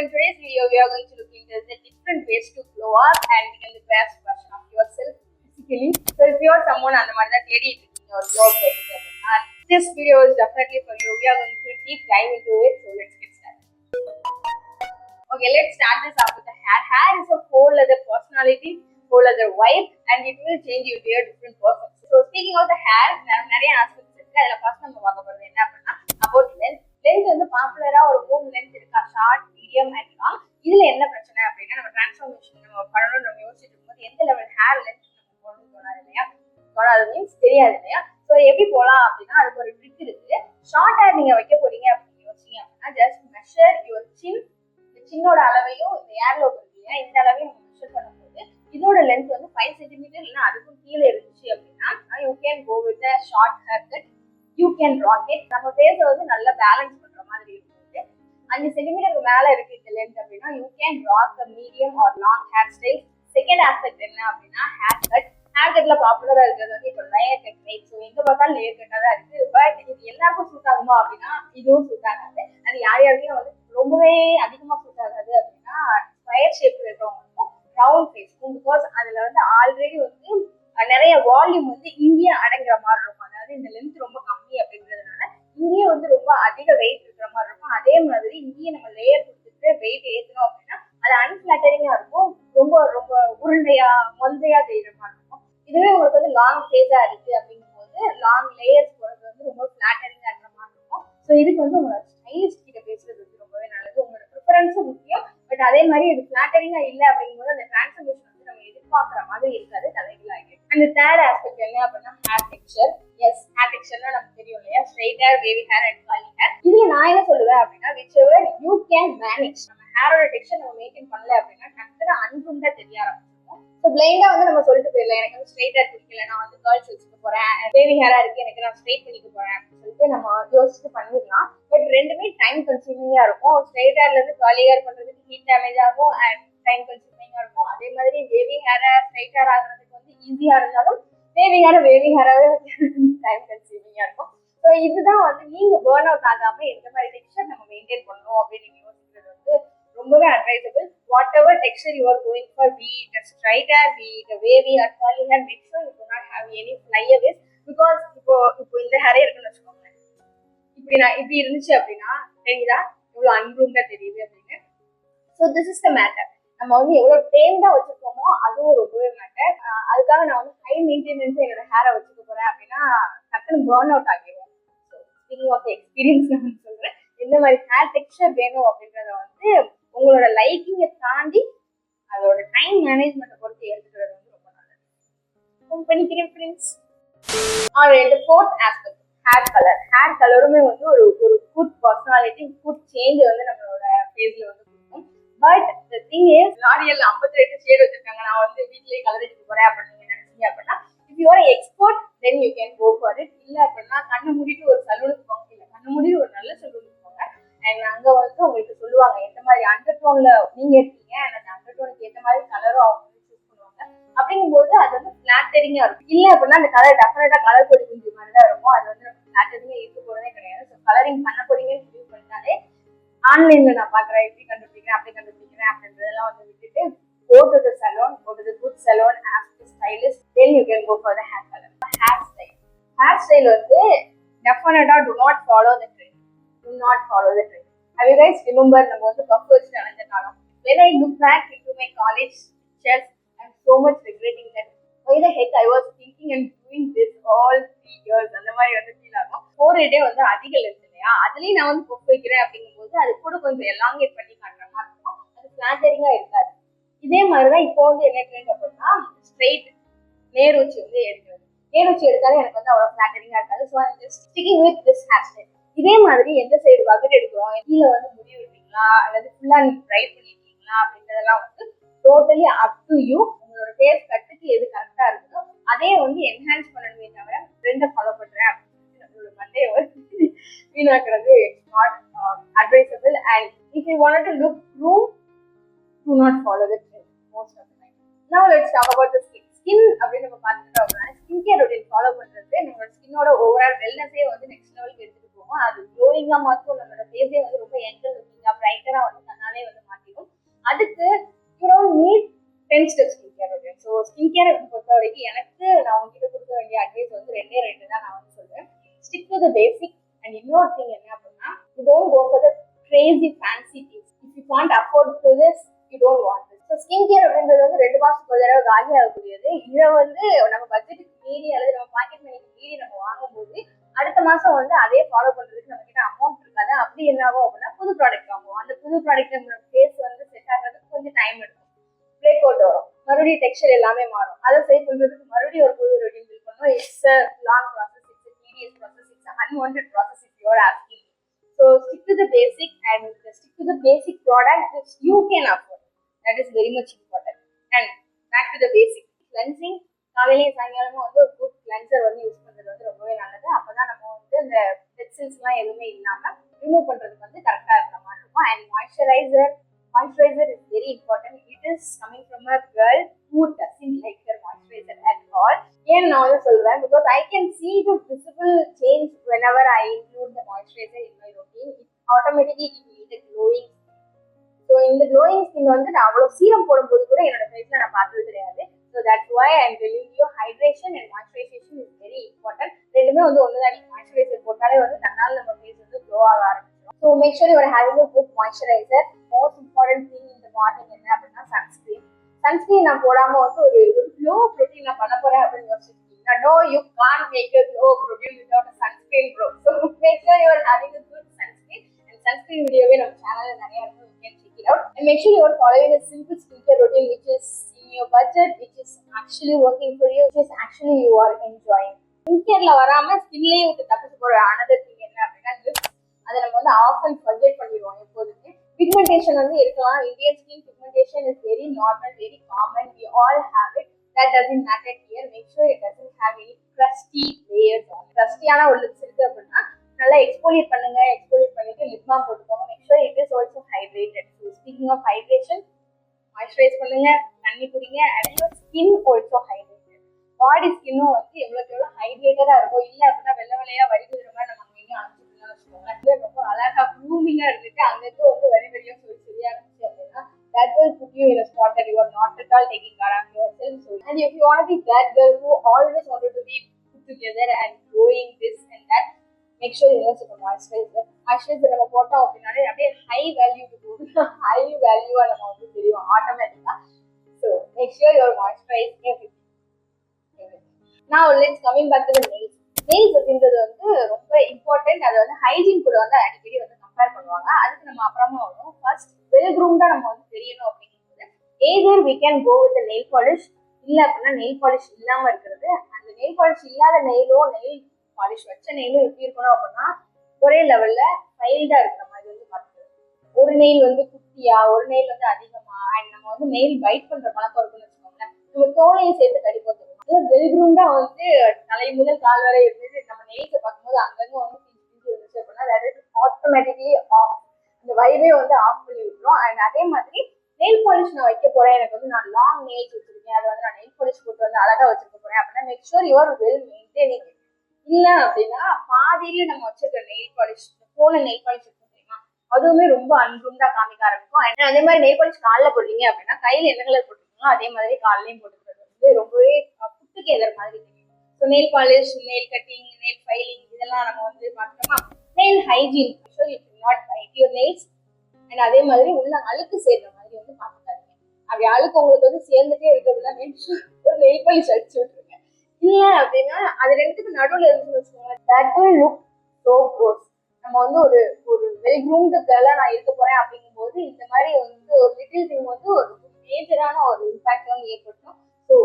in today's video, we are going to look into the different ways to glow up and become the best version of yourself physically. So if you are someone on the one that lady or glow up, this video is definitely for you. We are going to deep dive into it. So let's get started. Okay, let's start this off with the hair. Hair is a whole other personality, whole other vibe, and it will change you to a different person. So speaking of the hair, நிறைய aspects இருக்கு. அதுல first நம்ம பார்க்க போறது என்ன அப்படின்னா about length. Length வந்து பாப்புலரா ஒரு 3 லென்த் இருக்கா, ஷார்ட், மீடியம் அண்ட் லாங். இதுல என்ன பிரச்சனை அப்படின்னா நம்ம டிரான்ஸ்ஃபார்மேஷன் நம்ம பண்ணணும் நம்ம யோசிச்சுட்டு இருக்கும்போது எந்த லெவல் ஹேர் லென்த் நம்ம போடணும்னு தோணாது இல்லையா? தோணாது மீன்ஸ் தெரியாது இல்லையா? ஸோ எப்படி போகலாம் அப்படின்னா அதுக்கு ஒரு ட்ரிக் இருக்கு. ஷார்ட் ஹேர் நீங்க வைக்க போறீங்க அப்படின்னு யோசிச்சீங்க அப்படின்னா ஜஸ்ட் மெஷர் யுவர் சின். இந்த சின்னோட அளவையும் இந்த ஏர்ல இருக்கு இல்லையா, இந்த அளவையும் நம்ம மெஷர் பண்ணும்போது இதோட லென்த் வந்து 5 சென்டிமீட்டர் இல்லைன்னா அதுக்கும் கீழே இருந்துச்சு அப்படின்னா you can go with a short hair cut. You can rock it. நம்ம ஃபேஸை வந்து நல்லா பேலன்ஸ் பண்ற மாதிரி இருக்கும். 5 சென்டிமீட்டருக்கு மேல இருக்கு இந்த லென்த் அப்படின்னா you can rock a medium R long hair style. Second aspect என்ன அப்படின்னா ஹேர் கட். ஹேர் கட்ல பாப்புலரா இருக்கிறது வந்து இப்போ லேயர் கட் ரைட். ஸோ எங்க பார்த்தாலும் லேயர் கட்டா தான் இருக்கு. பட் இது எல்லாருக்கும் சூட் ஆகுமா அப்படின்னா இதுவும் சூட் ஆகாது. அது யார் யாருக்கும் வந்து ரொம்பவே அதிகமா சூட் ஆகாது அப்படின்னா ஸ்கொயர் ஷேப்ல இருக்கிறவங்களுக்கும் ரவுண்ட் ஃபேஸ்க்கும். பிகாஸ் அதுல வந்து ஆல்ரெடி வந்து நிறைய வால்யூம் வந்து இங்கேயே அடங்குற மாதிரி இருக்கும். அதாவது இந்த லென்த் ரொம்ப கம்மி அப்படிங்கிறதுனால இங்கேயே வந்து ரொம்ப அதிக வெயிட் இருக்கிற மாதிரி இருக்கும். அதே மாதிரி இங்கேயே நம்ம லேயர் கொடுத்துட்டு வெயிட் ஏற்றணும் அப்படின்னா அது அன்ஃபிளாட்டரிங்கா இருக்கும். ரொம்ப ரொம்ப உருண்டையா மொந்தையா தெரியுற மாதிரி இருக்கும். இதுவே உங்களுக்கு வந்து லாங் ஃபேஸா இருக்கு அப்படிங்கும் போது லாங் லேயர்ஸ் போடுறது வந்து ரொம்ப ஃபிளாட்டரிங்கா இருக்கிற மாதிரி இருக்கும். ஸோ இதுக்கு வந்து உங்களோட ஸ்டைலிஸ்ட் கிட்ட பேசுறது வந்து ரொம்பவே நல்லது. உங்களோட ப்ரிஃபரன்ஸும் முக்கியம். பட் அதே மாதிரி இது ஃபிளாட்டரிங்கா இல்லை அப்படிங்கும்போது அந்த டிரான்ஸ்ஃபர்மேஷன் வந்து நம்ம எதிர்பார்க்குற மாதிரி இருக்காது, தலைகளாக. அந்த தேர்ட் ஆஸ்பெக்ட் என்ன அப்படின்னா ஹேர் டெக்ஸ்சர். எஸ், ஹேர் டெக்ஸ்சர்னா நமக்கு தெரியும் இல்லையா, straight hair, wavy hair and காலி ஹேர். இதுல நான் என்ன சொல்லுவேன் அப்படின்னா whichever you can manage. நம்ம ஹேரோட டெக்ஸ்சர் நம்ம மெயின்டைன் பண்ணல அப்படின்னா டக்குனு அன்குண்டா தெரிய ஆரம்பிச்சிருக்கும். ஸோ பிளைண்டா வந்து நம்ம சொல்லிட்டு போயிடலாம், எனக்கு வந்து ஸ்ட்ரைட் ஹேர் பிடிக்கல, நான் வந்து கேர்ள்ஸ் வச்சுக்க போறேன், வேவி ஹேரா இருக்கு எனக்கு நான் ஸ்ட்ரைட் பண்ணிக்க போறேன் அப்படின்னு சொல்லிட்டு நம்ம யோசிச்சுட்டு பண்ணிடலாம். பட் ரெண்டுமே டைம் கன்சூமிங்கா இருக்கும். ஸ்ட்ரைட் ஹேர்ல இருந்து காலி ஹேர் பண்றதுக்கு ஹீட் டேமேஜ் ஆகும் அண்ட் டைம் கன்சூமிங்கா இருக்கும். அதே மாதிரி வேவி ஹேர் ஸ்ட்ரைட் ஹேர் ஆகுறதுக்கு வந்து ஈஸியா இருந்தாலும் வேவி ஹேராவே டைம் கன்சூமிங்கா இருக்கும். ஸோ இதுதான் வந்து நீங்க பேர்ன் அவுட் ஆகாம எந்த மாதிரி டெக்ஸ்சர் நம்ம மெயின்டைன் பண்ணணும் அப்படின்னு நீங்க யோசிக்கிறது வந்து ரொம்பவே advisable. Whatever texture you are going for, be it straight hair, be it wavy or curly hair, make sure you do not have any flyaways. Because இப்போ இந்த ஹேரே இருக்குன்னு வச்சுக்கோங்க, இப்படி இருந்துச்சு அப்படின்னா தெரியுதா இவ்வளவு அன்ரூம்டா தெரியுது அப்படின்னு. So this is the matter. நம்ம வந்து எவ்வளவு டேம்டா வச்சிருக்கோமோ அதுவும் ரொம்பவே மேட்டர். அதுக்காக நான் வந்து ஹை மெயின்டெனன்ஸ் என்னோட ஹேரை வச்சுக்க போறேன் அப்படின்னா டக்குன்னு பேர்ன் அவுட் ஆகிடும். ஸோ ஸ்பீக்கிங் ஆஃப் எக்ஸ்பீரியன்ஸ் நான் சொல்றேன், எந்த மாதிரி ஹேர் டெக்ஸ்சர் வேணும் அப்படின்றத வந்து உங்களோட லைக்கிங்கை தாண்டி அதோட டைம் மேனேஜ்மெண்ட்டை பொறுத்து எடுத்துக்கிறது வந்து ரொம்ப நல்லது பண்ணிக்கிறேன் ஃப்ரெண்ட்ஸ். இந்த fourth aspect hair colour. Hair கலருமே வந்து ஒரு குட் பர்சனாலிட்டி, குட் சேஞ்ச் வந்து நம்மளோட ஃபேஸ்ல வந்து கொடுக்கும். But the thing is L'Oréal 58 shade வச்சிருக்காங்க, நான் வந்து வீட்லயே கலர் அடிக்க போறேன் அப்படின்னு நீங்க நினைச்சீங்க அப்படின்னா if you are expert then you can go for it. இல்ல அப்படின்னா கண்ணு மூடிட்டு ஒரு சலூனுக்கு போங்க, இல்ல கண்ணு மூடிட்டு ஒரு நல்ல சலூனுக்கு போங்க. அண்ட் அங்க வந்து உங்களுக்கு சொல்லுவாங்க எந்த மாதிரி அண்டர் டோன்ல நீங்க இருக்கீங்க அந்த அண்டர் டோனுக்கு ஏற்ற மாதிரி கலரும் அவங்க வந்து சூஸ் பண்ணுவாங்க. அப்படிங்கும்போது அது வந்து ஃபிளாட்டரிங்கா இருக்கும். இல்ல அப்படின்னா அந்த கலர் டெஃபினட்டா கலர் பொடி குஞ்சு மாதிரி தான் இருக்கும். அது வந்து நம்ம ஃபிளாட்டரிங்கா இருக்க போறதே கிடையாது. ஸோ கலரிங் பண்ண போறீங்கன்னு முடிவு பண்ணிட்டாலே ஆன்லைன்ல நான் பாக்குறேன் எப்படி கண்டுபிடிக்கிறேன் அப்படி கண்டுபிடிக்கிறேன் அப்படின்றதெல்லாம் வந்து விட்டுட்டு go to the salon, go to the good salon, ask the stylist, then you can go for the hair color. Hair style வந்து definitely do not follow the trend. Have you guys remember நம்ம வந்து puff வச்சு நடந்த காலம்? When I look back into my college years, I'm so much regretting that why the heck I was thinking and doing this all 3 years. அந்த மாதிரி வந்து feel ஆகும். 4 டே வந்து அதிக லென்த் இல்லையா, அதுலயும் நான் வந்து பஃப் வைக்கிறேன் அப்படிங்கும்போது அது கூட கொஞ்சம் எலாங்கேட் பண்ணி காட்டுற மாதிரி இருக்கும். அது ஃபிளாட்டரிங்கா இருக்காது. இதே மாதிரிதான் இப்போ வந்து என்ன ட்ரெண்ட் அப்படின்னா ஸ்ட்ரெயிட் நேர் வச்சு வந்து எடுக்கிறது. நேர் வச்சு எடுத்தாலும் எனக்கு வந்து அவ்வளவு ஃபிளாட்டரிங்கா இருக்காது. So I'm just sticking with this hair style. இதே மாதிரி எந்த சைடு வகுட் எடுக்கிறோம், கீழே வந்து முடி விடுறீங்களா அல்லது ஃபுல்லா ட்ரைட் பண்ணிருக்கீங்களா அப்படின்றதெல்லாம் வந்து டோட்டலி அப் டு யூ. உங்களோட ஃபேஸ் கட்டுக்கு எது கரெக்டா இருக்குதோ அதே வந்து என்ஹான்ஸ் பண்ணணுமே தவிர ட்ரெண்டை ஃபாலோ பண்றேன் அப்படின்னு நம்மளோட மண்டையை வந்து வீணாக்குறது it's not advisable. And if you want to look true, do not follow the trend most of the time. Now let's talk about the skin. Skin அப்படின்னு நம்ம பார்த்துட்டோம் அப்படின்னா ஸ்கின் கேர் ரொட்டீன் ஃபாலோ பண்றது நம்மளோட ஸ்கின்னோட ஓவரால் வெல்னஸே வந்து next லெவலுக்கு எடுத்துட்டு போகும். அது க்ளோயிங்கா மாற்றும் நம்மளோட ஃபேஸே வந்து ரொம்ப யங்கர் லுக்கிங்கா பிரைட்டரா வந்து தன்னாலே வந்து மாற்றி messy things. If you can't afford to do this, you don't want this. So skin care அப்படின்றது வந்து 2 மாசத்துக்கு ஒரு தடவை காலி ஆகக்கூடியது. இதை வந்து நம்ம பட்ஜெட்டுக்கு மீறி அல்லது நம்ம பாக்கெட் மணிக்கு மீறி நம்ம வாங்கும்போது அடுத்த மாசம் வந்து அதே ஃபாலோ பண்றதுக்கு நம்ம கிட்ட அமௌண்ட் இருக்காது. அப்படி என்ன ஆகும் அப்படின்னா புது ப்ராடக்ட் வாங்குவோம். அந்த புது ப்ராடக்ட் நம்ம ஃபேஸ் வந்து செட் ஆகிறதுக்கு கொஞ்சம் டைம் எடுக்கும். பிரேக் அவுட் வரும், மறுபடியும் டெக்ஸ்சர் எல்லாமே மாறும். அதை சரி பண்றதுக்கு மறுபடியும் ஒரு புது ரொட்டீன் பில்ட் பண்ணணும். It's a long process, it's a tedious process, it's an unwanted process if you are asking me. So stick to the basic and stick to the basic product which you can afford. That is very much important. And back to the basic cleansing. காலையிலேயே சாயங்காலமும் வந்து ஒரு good cleanser வந்து use பண்றது வந்து ரொம்பவே நல்லது. அப்பதான் நம்ம வந்து இந்த டெட் செல்ஸ் எல்லாம் எதுவுமே இல்லாம ரிமூவ் பண்றதுக்கு வந்து கரெக்டா இருக்கிற மாதிரி இருக்கும். And moisturizer is very important. It is coming from a girl who doesn't like her moisturizer at all. ஏன் நான் வந்து சொல்றேன், because I can see the visible change whenever I include the moisturizer in my routine. It automatically gives me the glowing. So இந்த glowing skin வந்து நான் அவ்வளவு serum போடும்போது கூட என்னோட ஃபேஸ்ல நான் பார்த்தது கிடையாது. So that's why I am telling you hydration and moisturization is very important. ரெண்டுமே வந்து ஒண்ணுதான். நீங்க மாய்ஸ்சரைசர் போட்டாலே வந்து தன்னால நம்ம ஃபேஸ் வந்து க்ளோ ஆக ஆரம்பிச்சிடும். So make sure you are having a good moisturizer. Most important thing in the morning என்ன அப்படின்னா sunscreen. Sunscreen நான் போடாம வந்து ஒரு glow protein நான் பண்ண போறேன் அப்படின்னு யோசிச்சிருக்கீங்க. No, you can't make a glow protein without a sunscreen, bro. So make sure you are having a good sunscreen. And sunscreen videoவே நம்ம சேனல்ல நிறைய இருக்கு. You can check it out. And make sure you are following a simple skincare routine which is in your budget, which is actually working for you, which is actually you are enjoying. Skincareல வராம ஸ்கின்லயே விட்டு தப்பிச்சு போற another thing என்ன அப்படின்னா lips. அதை நம்ம வந்து often forget பண்ணிடுவோம் எப்போதுமே. Pigmentation வந்து இருக்கலாம். Indian skin pigmentation is very normal, very common. We all have it. That doesn't matter here. Make sure it doesn't have any crusty layers on. Crustyயான ஒரு lips இருக்கு அப்படின்னா நல்லா எக்ஸ்போலியேட் பண்ணுங்க. எக்ஸ்போலியேட் பண்ணிட்டு லிப் பாம் போட்டுக்கோங்க. Make sure it is also hydrated. So speaking of hydration, moisturize பண்ணுங்க, தண்ணி குடிங்க, and your skin also hydrated. Body skin-ம் வந்து எவ்வளவுக்கு எவ்வளவு ஹைட்ரேட்டடா இருக்கும். இல்ல அப்படின்னா வெள்ளை வெள்ளையா வடிகுற மாதிரி நம்ம அங்கேயும் அனுப்பிச்சுக்கணும்னு வச்சுக்கோங்க. ரொம்ப அழகா ப்ளூமிங்கா இருந்துட்டு அங்கிருந்து வந்து வரியா சொல்லி ஆரம்பிச்சு அப்படின்னா that will put you in a spot that you are not at all taking care of yourself. So, and if you want to be that girl who always wanted to be put together and growing this and that, make sure you use a moisturizer. Moisturizer நம்ம போட்டோம் அப்படின்னாலே அப்படியே high வேல்யூக்கு போகுது. High வேல்யூவா நம்ம வந்து தெரியும் ஆட்டோமேட்டிக்கா. So make sure you moisturize everything. Now let's coming back to the nails. Nails அப்படின்றது வந்து ரொம்ப இம்பார்ட்டன்ட். அதை வந்து ஹைஜீன் கூட வந்து அடிக்கடி வந்து கம்பேர் பண்ணுவாங்க. அதுக்கு நம்ம அப்புறமா வரும். ஃபர்ஸ்ட் வெல் க்ரூம்டா நம்ம வந்து தெரியணும் அப்படிங்கும்போது either we can go with the nail polish, இல்ல அப்படின்னா நெயில் பாலிஷ் இல்லாம இருக்கிறது. அந்த நெயில் பாலிஷ் இல்லாத நெயிலும் நெயில் பாலிஷ் வச்ச நெயிலும் எப்படி இருக்கணும் அப்படின்னா ஒரே லெவல்ல ஃபைல்டா இருக்கிற மாதிரி வந்து பார்த்துக்கிறது. ஒரு நெயில் வந்து குட்டியா, ஒரு நெயில் வந்து அதிகமா, அண்ட் நம்ம வந்து நெயில் பைட் பண்ற பழக்கம் இருக்குன்னு வச்சுக்கோங்களேன். நம்ம தோலையும் சேர்த்து கடி போட்டுருவோம். வெல்க்ரூம்டா வந்து தலை முதல் கால் வரை இருந்தது நம்ம நெயில்ஸை பார்க்கும்போது அங்கங்க வந்து இருந்துச்சு அப்படின்னா that is automatically off. இந்த வைவே வந்து ஆஃப் பண்ணி விட்டுரும். அண்ட் அதே மாதிரி நெயில் பாலிஷ் நான் வைக்க போறேன், எனக்கு வந்து நான் லாங் நெயில்ஸ் வச்சிருக்கேன், அதை வந்து நான் நெயில் பாலிஷ் போட்டு வந்து அழகா வச்சிருக்க போறேன் அப்படின்னா make sure you are well maintaining. இல்ல அப்படின்னா பாதியில நம்ம வச்சிருக்க நெயில் பாலிஷ், போன நெயில் பாலிஷ் இருக்கும் தெரியுமா, அதுவுமே ரொம்ப அன்ரூம்டா காமிக்க ஆரம்பிக்கும். அதே மாதிரி நெயில் பாலிஷ் காலில் போடுறீங்க அப்படின்னா கையில என்ன கலர் போட்டுருக்கீங்களோ அதே மாதிரி காலையும் போட்டுக்கிறது வந்து ரொம்பவே புட்டுக்கு எதிர மாதிரி தெரியும். So nail polish, nail cutting, nail filing இதெல்லாம் நம்ம வந்து பார்த்தோமா. Nail hygiene, so you should not byte your nails. And அதே மாதிரி உள்ள அழுக்கு சேர்ற மாதிரி வந்து பார்த்துக்காதீங்க. அப்படி அழுக்கு உங்களுக்கு வந்து சேர்ந்துட்டே இருக்கு அப்படின்னா ஒரு நெயில் பாலிஷ் அடிச்சு விட்டுருங்க. இல்ல அப்படின்னா அது ரெண்டுத்துக்கு நடுவில் இருந்து வச்சுக்கோங்க, that will look so gross. நம்ம வந்து ஒரு வெல் க்ரூம்டு கேர்லா நான் இருக்க போறேன் அப்படிங்கும்போது இந்த மாதிரி வந்து ஒரு லிட்டில் திங் வந்து ஒரு மேஜரான ஒரு இம்பாக்ட் வந்து ஏற்படுத்தும். ஸோ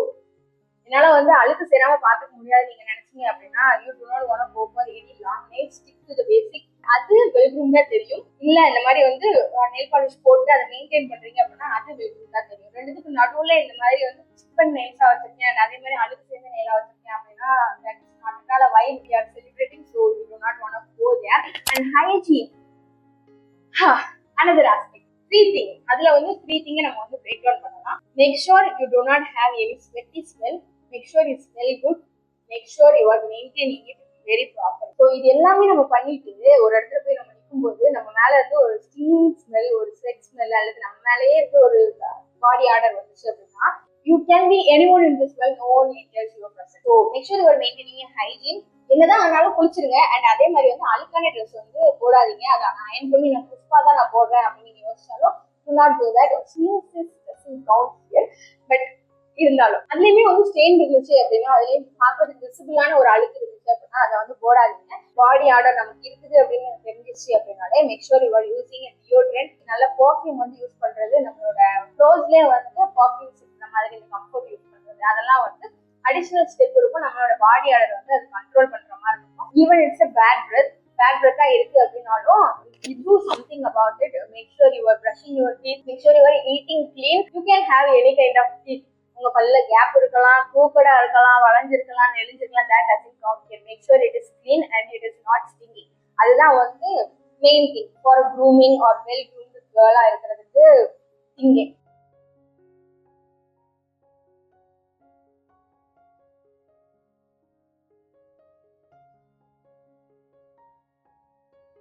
என்னால வந்து அழுக்கு சேராம பார்த்துக்க முடியாது நீங்க நினைச்சீங்க அப்படின்னா you do not want to go for any long nails, stick to the basic. அது வெல் க்ரூம்டா தெரியும். இல்ல இந்த மாதிரி வந்து நெயில் பாலிஷ் போட்டு அதை மெயின்டைன் பண்றீங்க அப்படின்னா அது வெல் க்ரூம்டா தெரியும். ரெண்டுத்துக்கு நடுவுல இந்த மாதிரி வந்து சிக்கன் நெயில்ஸா வச்சிருக்கேன், அதே மாதிரி அழுக்கு சேர்ந்த நெயிலா வச்சிருக்கேன் அப்படின்னா that is not at all a why we are celebrating. So you do not want to go there. And hygiene, another aspect, breathing. அதுல வந்து breathing நம்ம வந்து break down பண்ணலாம். Make sure you do not have any sweaty smell. Make sure you smell good. Make sure you are maintaining it very proper. So இது எல்லாமே நம்ம பண்ணிட்டு ஒரு இடத்துல போய் நம்ம நிற்கும்போது நம்ம மேல இருந்து ஒரு ஸ்டீம் ஸ்மெல், ஒரு ஸ்வெட் ஸ்மெல் அல்லது நம்ம மேலேயே இருந்து ஒரு பாடி ஆர்டர் வந்துச்சு அப்படின்னா you can be anyone in this world, no one enters your presence. So make sure you are maintaining a hygiene. என்னதான் ஆனாலும் குளிச்சிருங்க. அண்ட் அதே மாதிரி வந்து அழுக்கான ட்ரெஸ் வந்து போடாதீங்க. அதை அயன் பண்ணி நான் கிறிஸ்பா தான் நான் போடுறேன் அப்படின்னு நீங்க யோசிச்சாலும் do not do that. But இருந்தாலும் அதுலயுமே வந்து ஸ்டெயின் இருந்துச்சு அப்படின்னா, அதுலயும் பார்க்கறதுக்கு விசிபிளான ஒரு அழுக்கு இருந்துச்சு அப்படின்னா அதை வந்து போடாதீங்க. பாடி ஆர்டர் நமக்கு இருக்குது அப்படின்னு தெரிஞ்சிச்சு அப்படின்னாலே make sure you are using deodorant. நல்ல பர்ஃப்யூம் வந்து யூஸ் பண்றது, நம்மளோட க்ளோத்ஸ்லயே வந்து பர்ஃப்யூம்ஸ் இந்த மாதிரி இந்த கம்ஃபர்ட் யூஸ் பண்றது, அதெல்லாம் வந்து அடிஷனல் ஸ்டெப் இருக்கும். நம்மளோட பாடி ஆர்டர் வந்து அது கண்ட்ரோல் பண்ற மாதிரி இருக்கும். Even it's a bad breath இருக்கு அப்படின்னாலும் you do something about it. Make sure you are brushing your teeth, make sure you are eating clean. You can have any kind of teeth. உங்க பல்ல gap இருக்கலாம், கூக்கடா இருக்கலாம், வளைஞ்சிருக்கலாம், நெளிஞ்சிருக்கலாம், that doesn't count here. Make sure it is clean and it is not stingy. அதுதான் வந்து main thing for grooming or well groomed கேர்ளா இருக்கிறதுக்கு திங்கே.